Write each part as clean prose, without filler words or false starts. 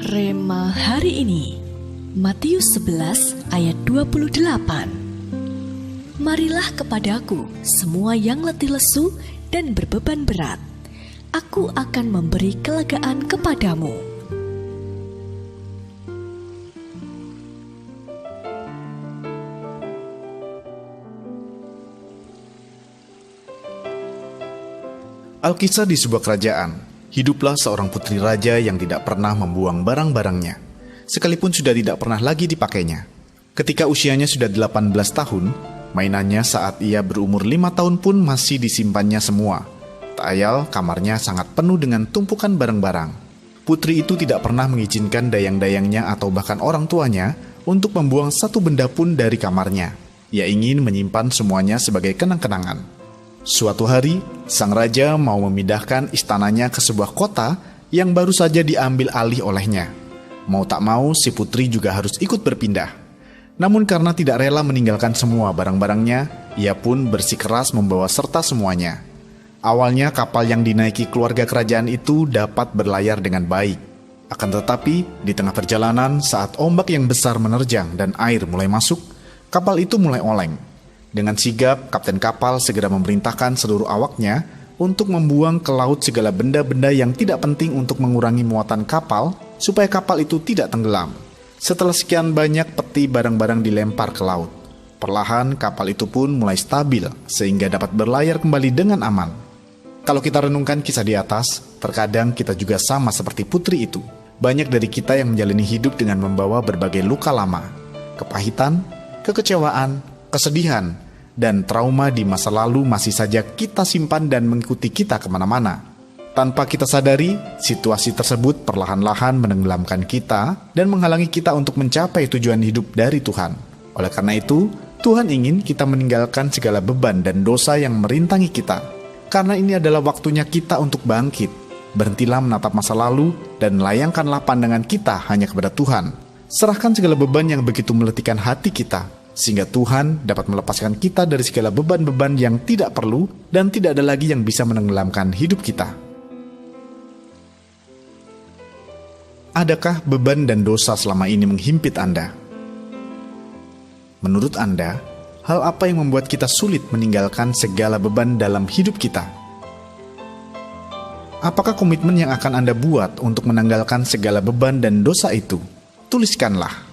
Rema hari ini, Matius 11 ayat 28. Marilah kepadaku semua yang letih lesu dan berbeban berat, aku akan memberi kelegaan kepadamu. Alkisah di sebuah kerajaan. Hiduplah seorang putri raja yang tidak pernah membuang barang-barangnya, sekalipun sudah tidak pernah lagi dipakainya. Ketika usianya sudah 18 tahun, mainannya saat ia berumur 5 tahun pun masih disimpannya semua. Tak ayal kamarnya sangat penuh dengan tumpukan barang-barang. Putri itu tidak pernah mengizinkan dayang-dayangnya atau bahkan orang tuanya untuk membuang satu benda pun dari kamarnya. Ia ingin menyimpan semuanya sebagai kenang-kenangan. Suatu hari, sang raja mau memindahkan istananya ke sebuah kota yang baru saja diambil alih olehnya. Mau tak mau, si putri juga harus ikut berpindah. Namun karena tidak rela meninggalkan semua barang-barangnya, ia pun bersikeras membawa serta semuanya. Awalnya kapal yang dinaiki keluarga kerajaan itu dapat berlayar dengan baik. Akan tetapi, di tengah perjalanan saat ombak yang besar menerjang dan air mulai masuk, kapal itu mulai oleng. Dengan sigap, kapten kapal segera memerintahkan seluruh awaknya untuk membuang ke laut segala benda-benda yang tidak penting untuk mengurangi muatan kapal, supaya kapal itu tidak tenggelam. Setelah sekian banyak peti barang-barang dilempar ke laut, perlahan kapal itu pun mulai stabil, sehingga dapat berlayar kembali dengan aman. Kalau kita renungkan kisah di atas, terkadang kita juga sama seperti putri itu. Banyak dari kita yang menjalani hidup dengan membawa berbagai luka lama, kepahitan, kekecewaan, kesedihan, dan trauma di masa lalu masih saja kita simpan dan mengikuti kita kemana-mana. Tanpa kita sadari, situasi tersebut perlahan-lahan menenggelamkan kita dan menghalangi kita untuk mencapai tujuan hidup dari Tuhan. Oleh karena itu, Tuhan ingin kita meninggalkan segala beban dan dosa yang merintangi kita. Karena ini adalah waktunya kita untuk bangkit. Berhentilah menatap masa lalu dan layangkanlah pandangan kita hanya kepada Tuhan. Serahkan segala beban yang begitu meletihkan hati kita, sehingga Tuhan dapat melepaskan kita dari segala beban-beban yang tidak perlu dan tidak ada lagi yang bisa menenggelamkan hidup kita. Adakah beban dan dosa selama ini menghimpit Anda? Menurut Anda, hal apa yang membuat kita sulit meninggalkan segala beban dalam hidup kita? Apakah komitmen yang akan Anda buat untuk menanggalkan segala beban dan dosa itu? Tuliskanlah.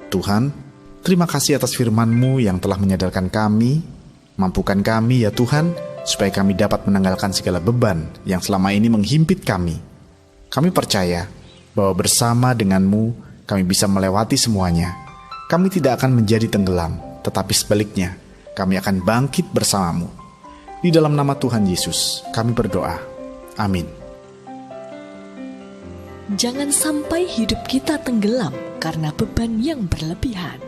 Tuhan, terima kasih atas firman-Mu yang telah menyadarkan kami. Mampukan kami ya Tuhan, supaya kami dapat menanggalkan segala beban yang selama ini menghimpit kami. Kami percaya bahwa bersama dengan-Mu, kami bisa melewati semuanya. Kami tidak akan menjadi tenggelam, tetapi sebaliknya, kami akan bangkit bersama-Mu. Di dalam nama Tuhan Yesus, kami berdoa. Amin. Jangan sampai hidup kita tenggelam karena beban yang berlebihan.